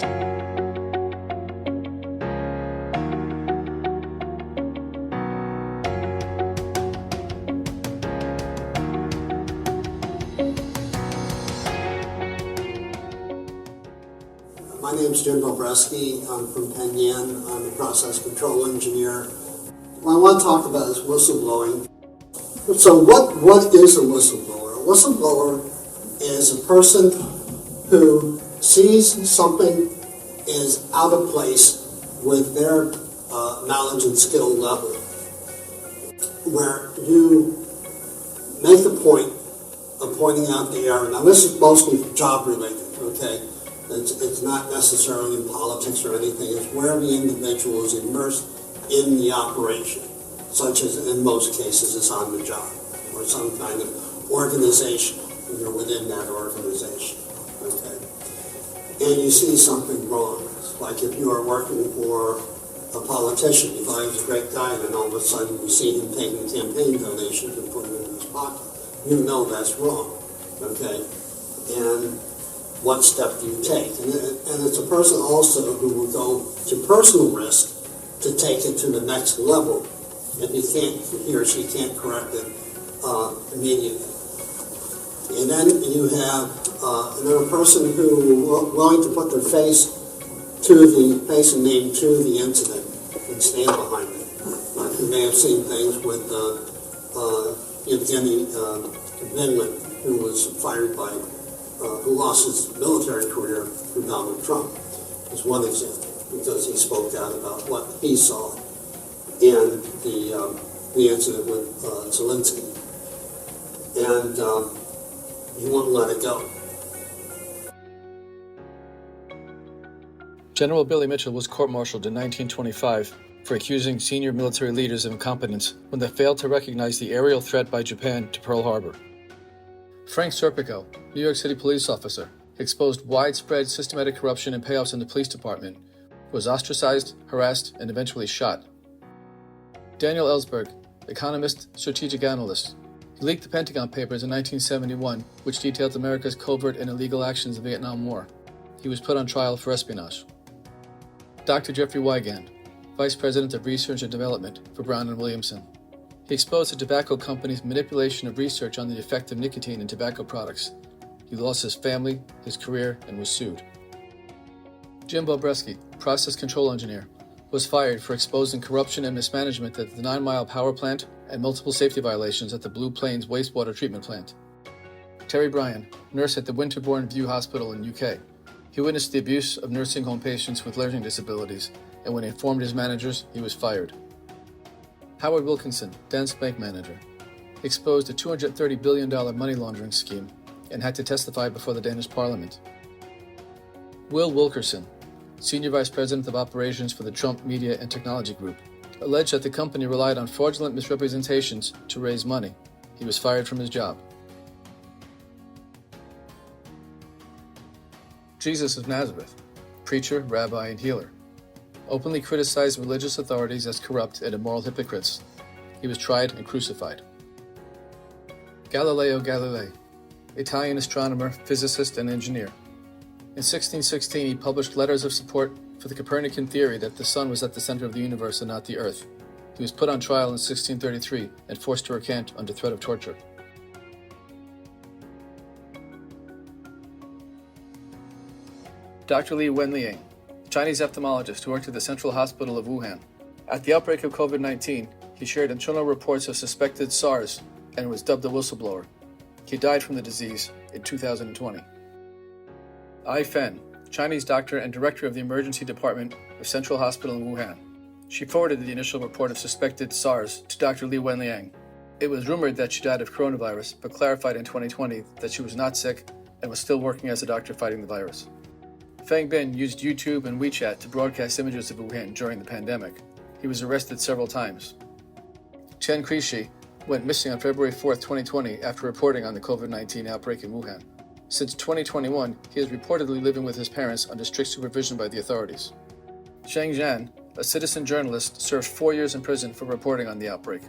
My name is Jim Bobreski. I'm from Penn Yan. I'm a process control engineer. What I want to talk about is whistleblowing. So what is a whistleblower? A whistleblower is a person who sees something is out of place with their knowledge and skill level, where you make the point of pointing out the error. Now this is mostly job related, okay? It's not necessarily in politics or anything. It's where the individual is immersed in the operation, such as in most cases it's on the job or some kind of organization, and you're within that organization, okay? And you see something wrong. Like if you are working for a politician, you thought he was a great guy, and then all of a sudden you see him taking campaign donations and putting them in his pocket. You know that's wrong, okay? And what step do you take? And it's a person also who will go to personal risk to take it to the next level if he or she can't correct it immediately. And then you have a person who is willing to put their face and name to the incident and stand behind it. You may have seen things with Evgeny Vinland, who was fired by who lost his military career through Donald Trump, is one example, because he spoke out about what he saw in the incident with Zelensky. And he won't let it go. General Billy Mitchell was court-martialed in 1925 for accusing senior military leaders of incompetence when they failed to recognize the aerial threat by Japan to Pearl Harbor. Frank Serpico, New York City police officer, exposed widespread systematic corruption and payoffs in the police department, was ostracized, harassed, and eventually shot. Daniel Ellsberg, economist, strategic analyst. He leaked the Pentagon Papers in 1971, which detailed America's covert and illegal actions in the Vietnam War. He was put on trial for espionage. Dr. Jeffrey Wigand, Vice President of Research and Development for Brown and Williamson. He exposed the tobacco company's manipulation of research on the effect of nicotine in tobacco products. He lost his family, his career, and was sued. Jim Bobreski, process control engineer, was fired for exposing corruption and mismanagement at the 9 Mile power plant and multiple safety violations at the Blue Plains wastewater treatment plant. Terry Bryan, nurse at the Winterbourne View Hospital in UK. He witnessed the abuse of nursing home patients with learning disabilities, and when he informed his managers, he was fired. Howard Wilkinson, Danske Bank manager, exposed a $230 billion money laundering scheme and had to testify before the Danish parliament. Will Wilkerson, senior vice president of operations for the Trump Media and Technology Group, alleged that the company relied on fraudulent misrepresentations to raise money. He was fired from his job. Jesus of Nazareth, preacher, rabbi, and healer, openly criticized religious authorities as corrupt and immoral hypocrites. He was tried and crucified. Galileo Galilei, Italian astronomer, physicist, and engineer. In 1616, he published letters of support for the Copernican theory that the sun was at the center of the universe and not the earth. He was put on trial in 1633 and forced to recant under threat of torture. Dr. Li Wenliang, Chinese ophthalmologist who worked at the Central Hospital of Wuhan. At the outbreak of COVID-19, he shared internal reports of suspected SARS and was dubbed a whistleblower. He died from the disease in 2020. Ai Fen, Chinese doctor and director of the emergency department of Central Hospital in Wuhan. She forwarded the initial report of suspected SARS to Dr. Li Wenliang. It was rumored that she died of coronavirus, but clarified in 2020 that she was not sick and was still working as a doctor fighting the virus. Feng Bin used YouTube and WeChat to broadcast images of Wuhan during the pandemic. He was arrested several times. Chen Krixi went missing on February 4, 2020 after reporting on the COVID-19 outbreak in Wuhan. Since 2021, he is reportedly living with his parents under strict supervision by the authorities. Sheng Zhan, a citizen journalist, served 4 years in prison for reporting on the outbreak.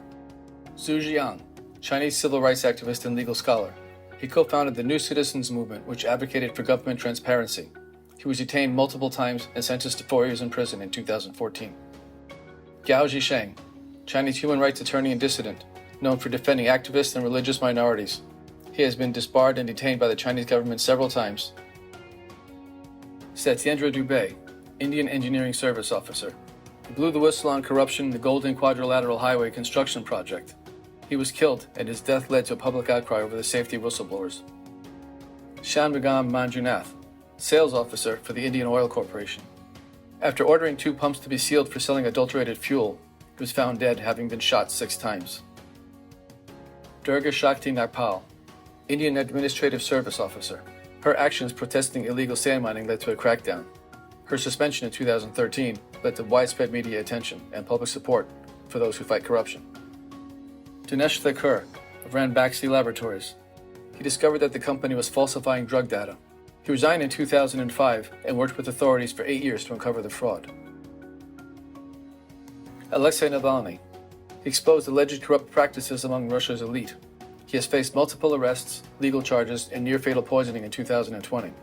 Zhu Jiang, Chinese civil rights activist and legal scholar. He co-founded the New Citizens Movement, which advocated for government transparency. He was detained multiple times and sentenced to 4 years in prison in 2014. Gao Zhisheng, Chinese human rights attorney and dissident, known for defending activists and religious minorities. He has been disbarred and detained by the Chinese government several times. Satyendra Dubey, Indian Engineering Service Officer. He blew the whistle on corruption in the Golden Quadrilateral Highway construction project. He was killed, and his death led to a public outcry over the safety of whistleblowers. Shanmugam Manjunath, Sales Officer for the Indian Oil Corporation. After ordering 2 pumps to be sealed for selling adulterated fuel, he was found dead, having been shot 6 times. Durga Shakti Nagpal, Indian Administrative Service Officer. Her actions protesting illegal sand mining led to a crackdown. Her suspension in 2013 led to widespread media attention and public support for those who fight corruption. Dinesh Thakur of Ranbaxy Laboratories. He discovered that the company was falsifying drug data. He resigned in 2005 and worked with authorities for 8 years to uncover the fraud. Alexei Navalny. He exposed alleged corrupt practices among Russia's elite. He has faced multiple arrests, legal charges, and near-fatal poisoning in 2020.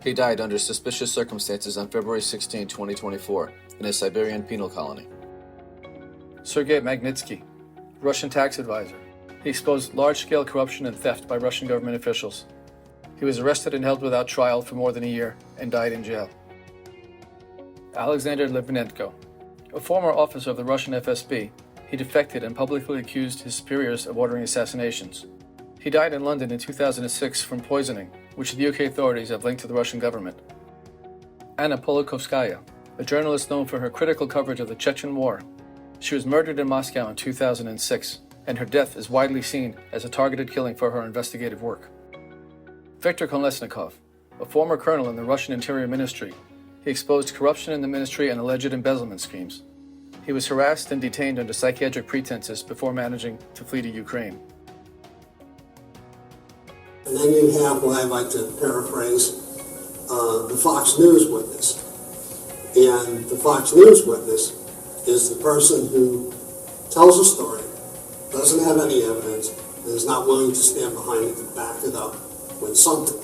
He died under suspicious circumstances on February 16, 2024, in a Siberian penal colony. Sergei Magnitsky, Russian tax advisor. He exposed large-scale corruption and theft by Russian government officials. He was arrested and held without trial for more than a year and died in jail. Alexander Litvinenko, a former officer of the Russian FSB, he defected and publicly accused his superiors of ordering assassinations. He died in London in 2006 from poisoning, which the UK authorities have linked to the Russian government. Anna Politkovskaya, a journalist known for her critical coverage of the Chechen War. She was murdered in Moscow in 2006, and her death is widely seen as a targeted killing for her investigative work. Viktor Kolesnikov, a former colonel in the Russian Interior Ministry, he exposed corruption in the ministry and alleged embezzlement schemes. He was harassed and detained under psychiatric pretenses before managing to flee to Ukraine. And then you have what I like to paraphrase, the Fox News witness. And the Fox News witness is the person who tells a story, doesn't have any evidence, and is not willing to stand behind it and back it up with something.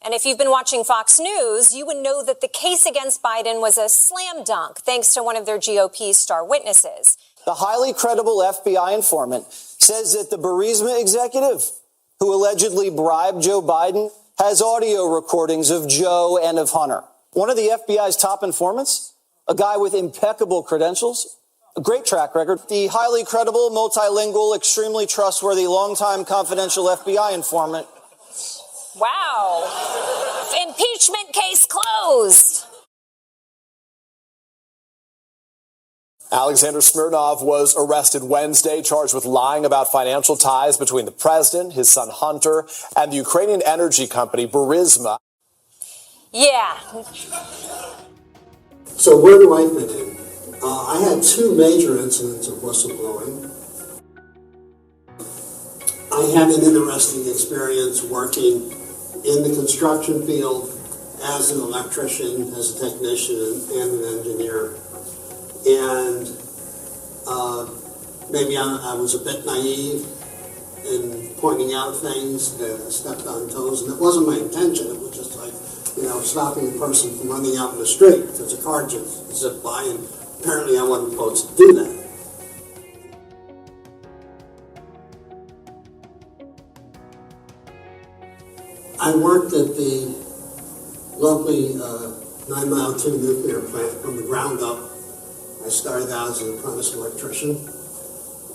And if you've been watching Fox News, you would know that the case against Biden was a slam dunk thanks to one of their GOP star witnesses. The highly credible FBI informant says that the Burisma executive who allegedly bribed Joe Biden has audio recordings of Joe and of Hunter. One of the FBI's top informants, a guy with impeccable credentials, a great track record, the highly credible, multilingual, extremely trustworthy, longtime confidential FBI informant. Wow. Impeachment case closed. Alexander Smirnov was arrested Wednesday, charged with lying about financial ties between the president, his son Hunter, and the Ukrainian energy company Burisma. Yeah. So where do I fit in? I had 2 major incidents of whistleblowing. I had an interesting experience working in the construction field as an electrician, as a technician, and an engineer. And maybe I was a bit naive in pointing out things that I stepped on toes, and it wasn't my intention. It was just like, stopping a person from running out in the street because a car just zipped by, and apparently I wasn't supposed to do that. I worked at the lovely 9 Mile 2 nuclear plant from the ground up. I started out as an apprentice electrician,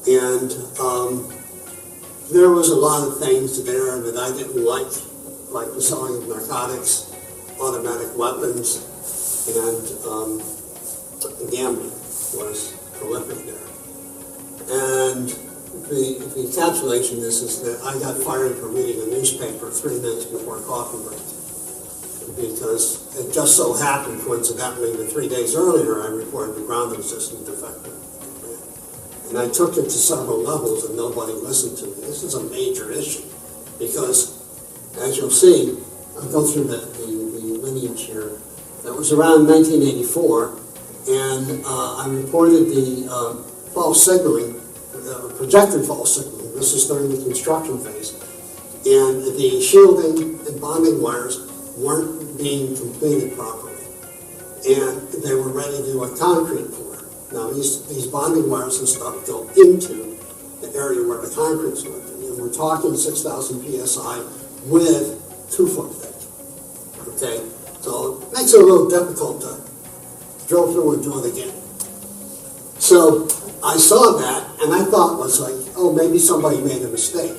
and there was a lot of things there that I didn't like the selling of narcotics, automatic weapons, and gambling was prolific there. And the encapsulation is that I got fired for reading a newspaper 3 minutes before coffee break, because it just so happened, coincidentally, that 3 days earlier I reported the ground resistant defective. And I took it to several levels and nobody listened to me. This is a major issue because, as you'll see, I'll go through the lineage here. That was around 1984, and I reported the false signaling, projected false signaling. This is during the construction phase. and the shielding and bonding wires weren't being completed properly. And they were ready to do a concrete pour. Now these bonding wires and stuff go into the area where the concrete's going to be. And we're talking 6,000 PSI with 2 foot thick. Okay? So it makes it a little difficult to drill through and do it again. So I saw that and I thought was like, oh, maybe somebody made a mistake.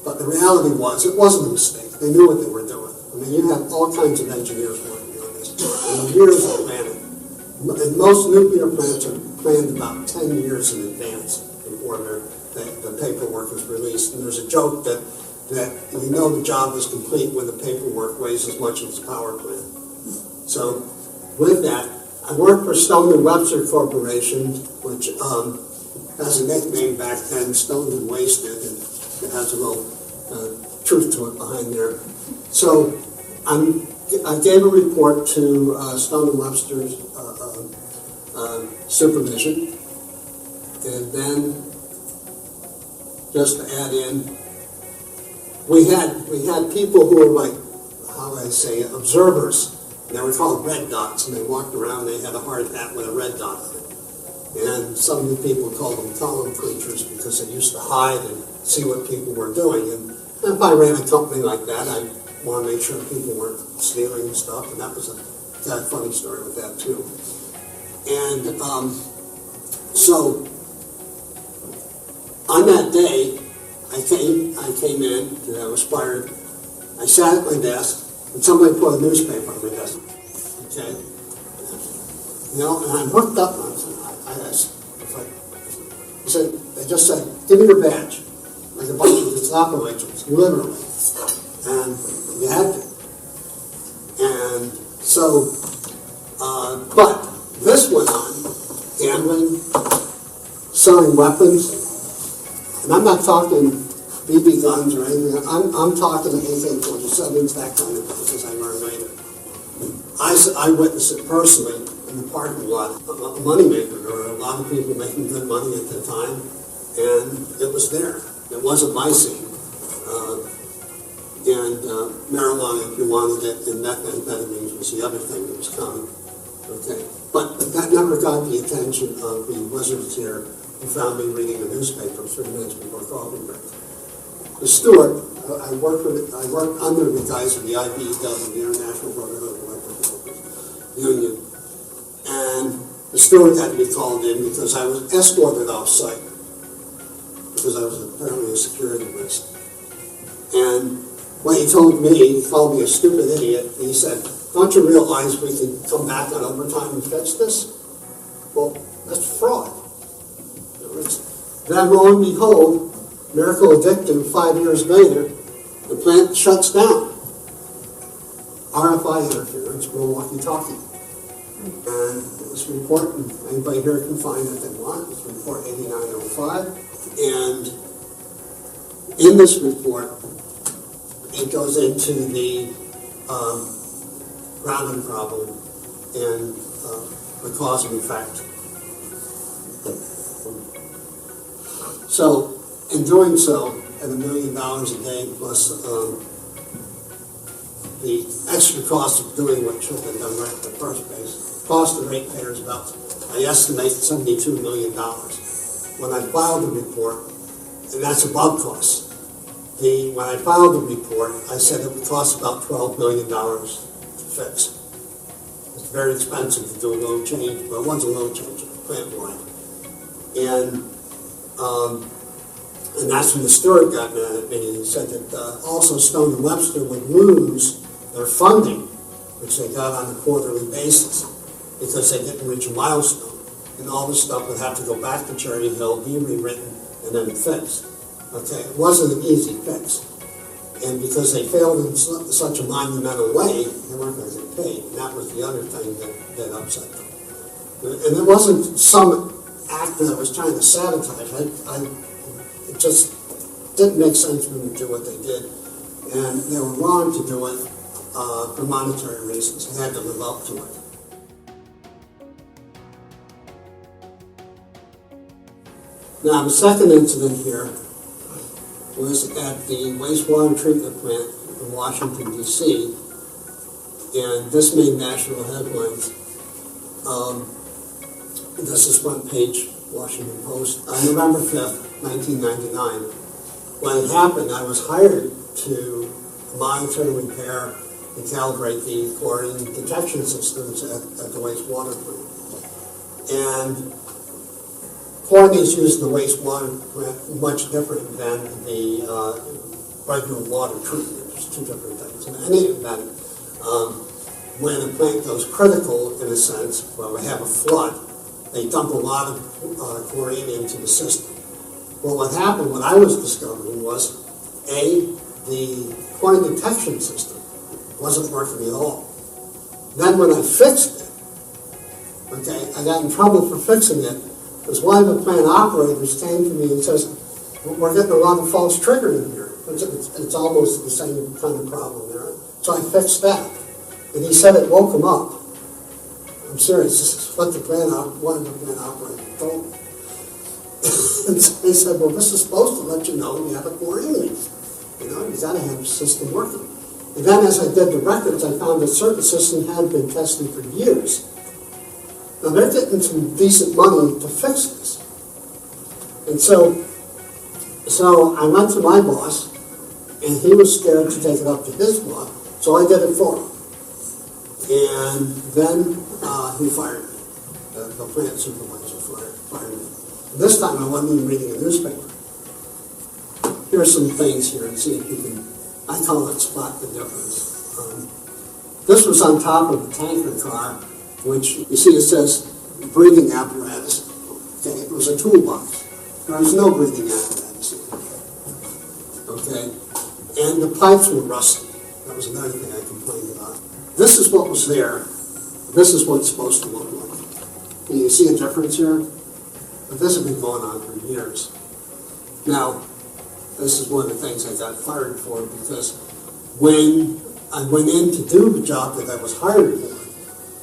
But the reality was it wasn't a mistake. They knew what they were doing. I mean, you have all kinds of engineers working on this. And years of planning. And most nuclear plants are planned about 10 years in advance before the paperwork is released. And there's a joke that you know the job is complete when the paperwork weighs as much as the power plant. So with that, I worked for Stone & Webster Corporation, which has a nickname back then, Stoned and Wasted, and it has a little truth to it behind there. So I gave a report to Stone & Webster's supervision, and then just to add in, we had people who were like, how do I say it, observers. And they were called red dots, and they walked around, they had a hard hat with a red dot on it. And some of the people called them column creatures because they used to hide and see what people were doing. And if I ran a company like that, I'd want to make sure people weren't stealing stuff, and that was got a funny story with that too. And so on that day, I came in, and I was fired. I sat at my desk, and somebody put a newspaper on my desk. Okay, you know, and I'm hooked up on it. I said, they just said, give me your badge, like a bunch of Gestapo agents, literally, and you had to. And so, but this went on, gambling, selling weapons, and I'm not talking BB guns or anything. I'm talking AK-47s, that kind of thing, as I learned later. I witnessed it personally in the parking lot. A moneymaker. There were a lot of people making good money at the time, and it was there. It wasn't my scene. Marijuana, if you wanted it, and methamphetamines was the other thing that was coming. Okay, but that never got the attention of the wizards here who found me reading a newspaper 3 minutes before coffee break. The steward, I worked under the guys of the IBEW, the International Brotherhood of Electric Workers Union, and the steward had to be called in because I was escorted off site because I was apparently a security risk. And when he told me, he called me a stupid idiot, he said, don't you realize we can come back on overtime and fix this? Well, that's fraud. Then lo and behold, Miracle Addictive, 5 years later, the plant shuts down. RFI interference, Milwaukee talkie. And this report, and anybody here can find it if they want, it's report 8905. And in this report, it goes into the grounding problem and the cause and effect. So, in doing so, at $1 million a day plus the extra cost of doing what should have been done right in the first place, cost the ratepayers about, I estimate, $72 million. When I filed the report, and that's above cost. When I filed the report, I said it would cost about $12 million to fix. It's very expensive to do a load change, but it was a load change, plant-wide. And that's when the steward got mad at me. He said that also Stone & Webster would lose their funding, which they got on a quarterly basis, because they didn't reach a milestone. And all this stuff would have to go back to Cherry Hill, be rewritten, and then fixed. Okay, it wasn't an easy fix. And because they failed in such a monumental way, they weren't going to get paid. And that was the other thing that upset them. And it wasn't some act that I was trying to sabotage. It just didn't make sense for them to do what they did. And they were wrong to do it for monetary reasons. They had to live up to it. Now, the second incident here was at the wastewater treatment plant in Washington, D.C., and this made national headlines. This is front page Washington Post. On November 5th, 1999, when it happened, I was hired to monitor, repair, and calibrate the chlorine detection systems at the wastewater plant. And chlorine is used in the wastewater plant much different than the regular water treatment. There's two different things. In any event, when a plant goes critical, in a sense, well, we have a flood, they dump a lot of chlorine into the system. Well, what happened, what I was discovering was, the chlorine detection system wasn't working at all. Then when I fixed it, okay, I got in trouble for fixing it, because one of the plant operators came to me and says, we're getting a lot of false triggering here. It's almost the same kind of problem there. So I fixed that. And he said it woke him up. I'm serious, this is what one of the plant operators told me. And they said, well, this is supposed to let you know you have a chlorine leak. You know, you've got to have the system working. And then as I did the records, I found that certain systems had been tested for years. Now they're getting some decent money to fix this. And so I went to my boss, and he was scared to take it up to his boss, so I did it for him. And then he fired me. The plant supervisor fired me. This time I wasn't even reading a newspaper. Here are some things here, and see if you can, I call it spot the difference. This was on top of a tanker car, which you see it says breathing apparatus. Okay, it was a toolbox. There was no breathing apparatus in it. Okay, and the pipes were rusty. That was another thing I complained about. This is what was there. This is what it's supposed to look like. Can you see a difference here? But this has been going on for years. Now, this is one of the things I got fired for, because when I went in to do the job that I was hired for,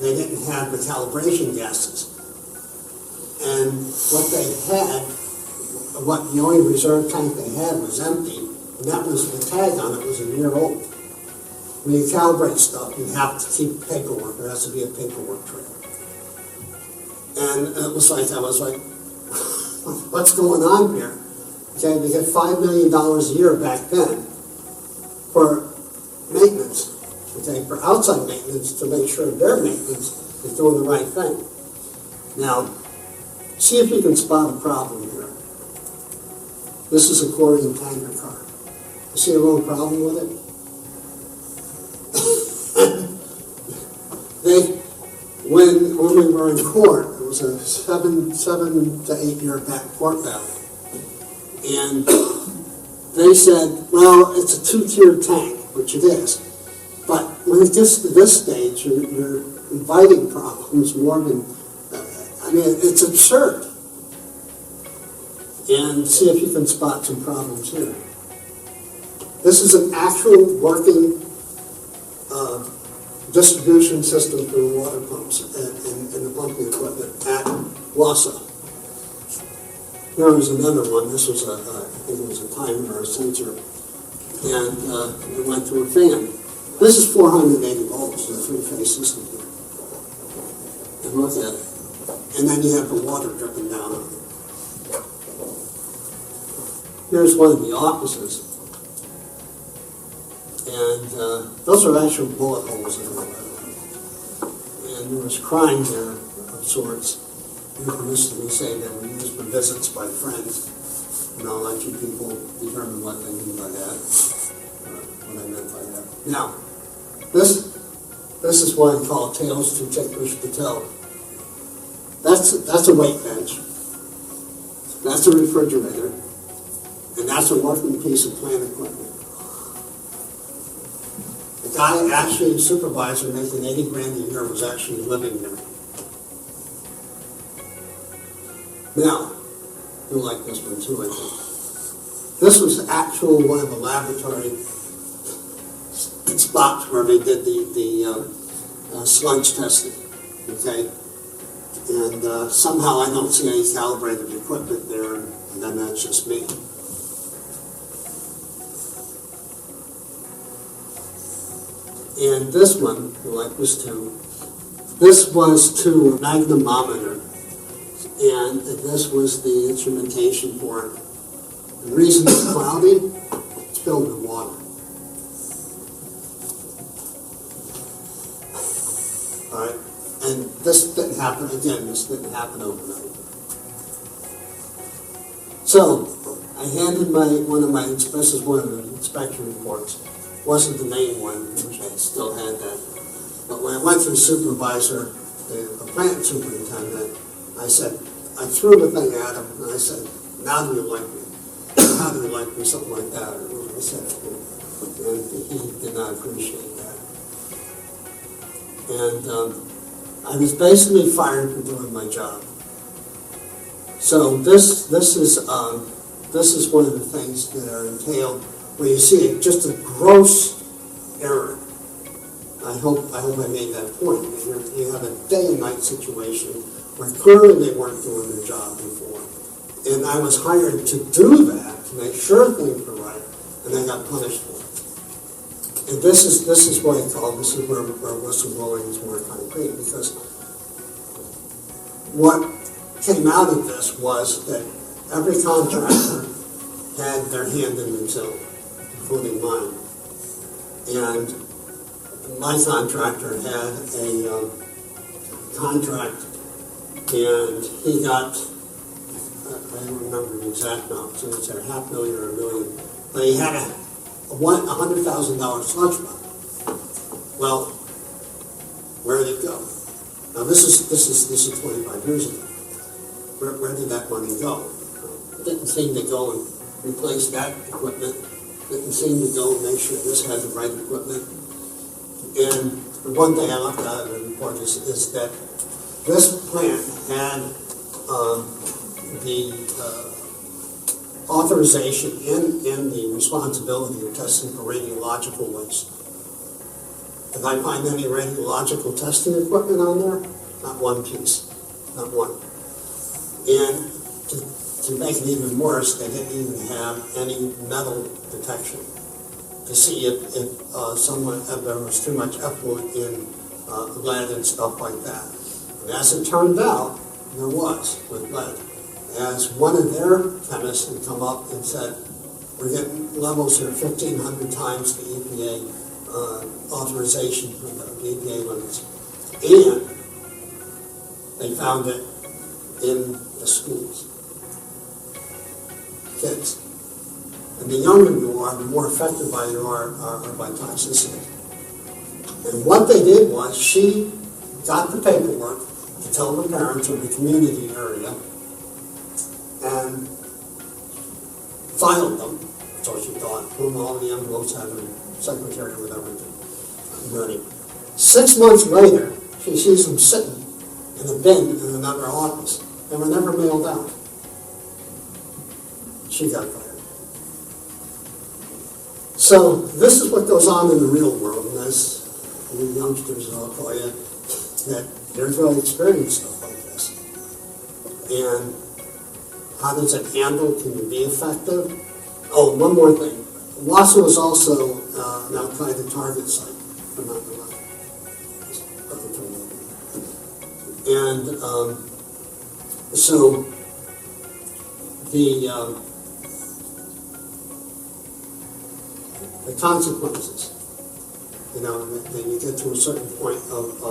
they didn't have the calibration gases. And what they had, the only reserve tank they had was empty, and that was, the tag on it was a year old. When you calibrate stuff, you have to keep paperwork. There has to be a paperwork trail. And it was like, I was like, what's going on here? Okay, we get $5 million a year back then for maintenance, okay, for outside maintenance, to make sure their maintenance is doing the right thing. Now, see if you can spot a problem here. This is a chlorine tanker car. You see a little problem with it? When we were in court, it was a 7 to 8 year back court battle. And they said, well, it's a 2-tier tank, which it is. But when it gets to this stage, you're inviting problems more than, I mean, it's absurd. And see if you can spot some problems here. This is an actual working distribution system for the water pumps and the pumping equipment at Wausau. There was another one. This was I think it was a timer or a sensor, and it went through a fan. This is 480 volts, the three-phase system here. And look at it. And then you have the water dripping down on it. Here's one of the offices. And those are actual bullet holes in it. And there was crime there of sorts. Euphemistically say they were used for visits by friends. And I'll let you people determine what they mean by that, or what I meant by that. Now, this is what I call tails too ticklish to tell. That's a weight bench. That's a refrigerator. And that's a working piece of plant equipment. The guy, actually, the supervisor making 80 grand a year, was actually living there. Now, you'll like this one too, I think. This was actual one of the laboratory spots where they did the sludge testing, okay? And somehow I don't see any calibrated equipment there, and then that's just me. And this one, like was this was to a magnetometer, and this was the instrumentation for it. The reason it's cloudy, it's filled with water. All right, and this didn't happen again. This didn't happen overnight. So I handed one of the inspection reports. Wasn't the main one, which I still had that. But when I went to the supervisor, the plant superintendent, I threw the thing at him, and I said, "Now do you like me? How do you like me?" Something like that. I said, and he did not appreciate that. And I was basically fired for doing my job. So this is one of the things that are entailed where you see just a gross error. I hope I made that point. You have a day and night situation where clearly they weren't doing their job before. And I was hired to do that, to make sure things were right, and I got punished for it. And this is what I call, this is where whistleblowing is more concrete, because what came out of this was that every contractor had their hand in the till, including mine. And my contractor had a contract, and he got, I don't remember the exact amount, so it's $500,000 or $1 million, but he had a $100,000 sludge fund. Well, where did it go? Now this is 25 years ago. Where did that money go? It didn't seem to go and replace that equipment. Didn't seem to go and make sure this had the right equipment. And the one thing I left out of the report is that this plant had the authorization and the responsibility of testing for radiological waste. Did I find any radiological testing equipment on there? Not one piece, not one. And to make it even worse, they didn't even have any metal detection to see if there was too much effluent in lead and stuff like that. And as it turned out, there was with lead. As one of their chemists had come up and said, we're getting levels that are 1,500 times the EPA authorization for the EPA limits. And they found it in the schools. Kids. And the younger you are, the more affected by you are by toxicity. And what they did was she got the paperwork to tell the parents of the community area and filed them, so she thought, whom all the envelopes had her secretary with everything ready. 6 months later, she sees them sitting in a bin in another office. They were never mailed out. She got fired. So this is what goes on in the real world, and as you youngsters, I'll call you, that you're going to experience stuff like this. And how does it handle? Can you be effective? Oh, one more thing. Wausau is also an Al-Qaeda target site for 9/11. And so the consequences, then you get to a certain point of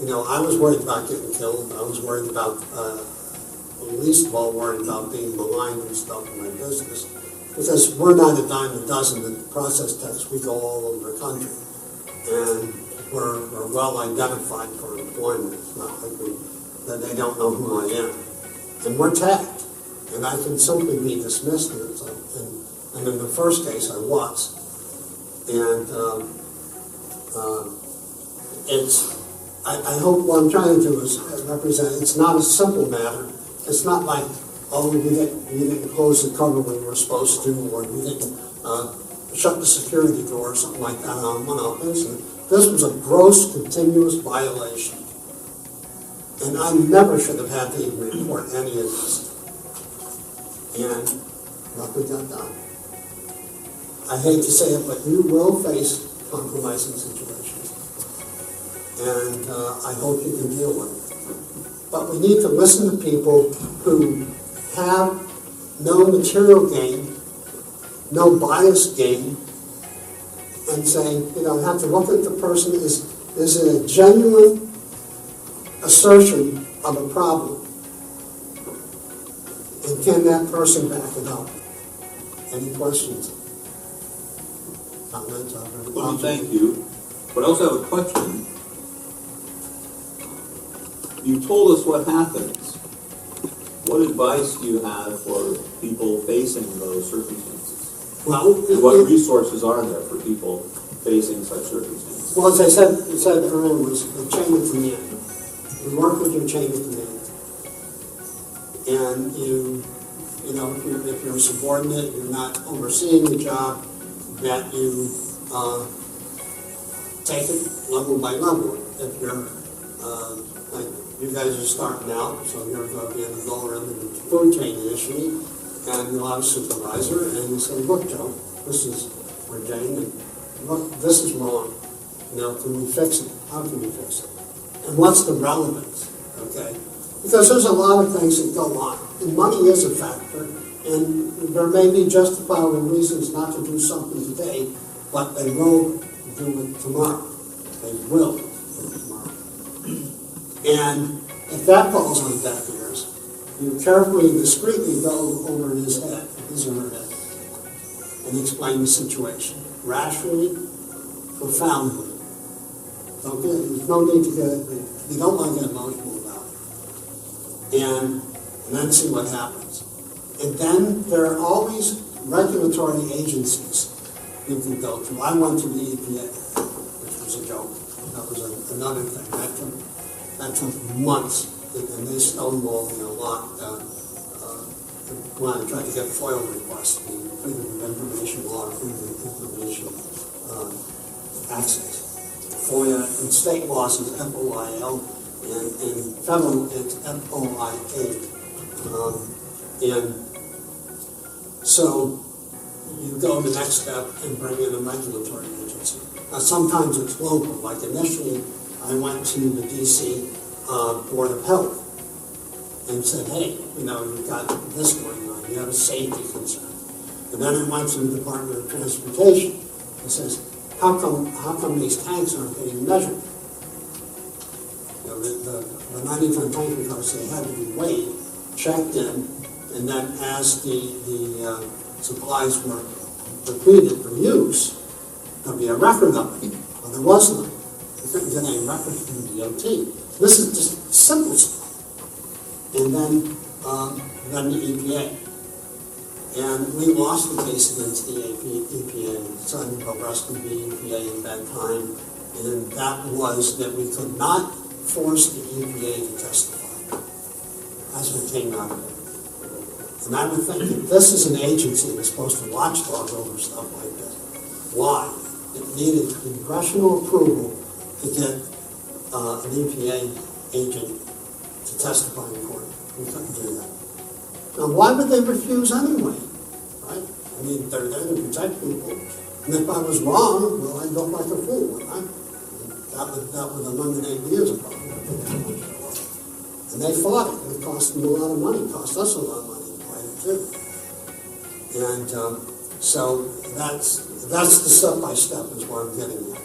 I was worried about getting killed. I was worried about, least of all worried about being maligned and stuff in my business, because we're not a dime a dozen in the process techs. We go all over the country, and we're well identified for employment. It's not like that they don't know who I am, and we're tagged, and I can simply be dismissed. And in the first case, I was, and I hope what I'm trying to do is represent. It's not a simple matter. It's not like, oh, you didn't close the cover when you were supposed to, or you didn't shut the security door or something like that on one-off incident. This was a gross, continuous violation. And I never should have had to even report any of this. And nothing got done. I hate to say it, but you will face compromising situation. And I hope you can deal with it. But we need to listen to people who have no material gain, no bias gain, and say, you know, have to look at the person, is it a genuine assertion of a problem? And can that person back it up? Any questions? Comments? Well, thank you. But I also have a question. You told us what happens. What advice do you have for people facing those circumstances? Well, And what resources are there for people facing such circumstances? well, as I said earlier, was the chain of command. You work with your chain of command, and you know, if you're a subordinate, you're not overseeing the job, that you take it level by level. If you're like you guys are starting out, so you're going to be in the lower end of the food chain initially, and you'll have a supervisor, and you say, look, Joe, this is for Jane, and look, this is wrong. Now, can we fix it? How can we fix it? And what's the relevance? Okay? Because there's a lot of things that go on, and money is a factor, and there may be justifiable reasons not to do something today, but they will do it tomorrow. They will do it tomorrow. And if that falls on deaf ears, you carefully and discreetly go over his head, his or her head, and explain the situation rationally, profoundly. Okay? There's no need to you don't want to get emotional about it. And then see what happens. And then there are all these regulatory agencies you can go to. I went to the EPA, which was a joke. That was another thing. That took months, and they stonewalled me a lot when I tried to get FOIL requests, the Freedom of Information Law, Freedom of Information Access. FOIA and state laws is FOIL, and federal it's FOIA. And so you go the next step and bring in a regulatory agency. Now sometimes it's local, like initially I went to the DC Board of Health and said, hey, you know, you've got this going on, you have a safety concern. And then I went to the Department of Transportation and says, how come these tanks aren't getting measured? You know, the 90-ton tanker cars, they had to be weighed, checked in, and then as the supplies were depleted for use, there'll be a record of it. Well, there was none. They couldn't get any record from the DOT. This is just simple stuff. And then the EPA. And we lost the case against the EPA. Son Bobrovsky v. EPA at that time. And that was that we could not force the EPA to testify. That's what came out of it. And I would think that this is an agency that's supposed to watchdog over stuff like this. Why? It needed congressional approval to get an EPA agent to testify in court. We couldn't do that. Now, why would they refuse anyway? Right? I mean, they're there to protect people. And if I was wrong, well, I'd look like a fool, wouldn't I? That would eliminate me as a problem. And they fought it. It cost them a lot of money. It cost us a lot of money. Too. And so that's the step-by-step is where I'm getting at.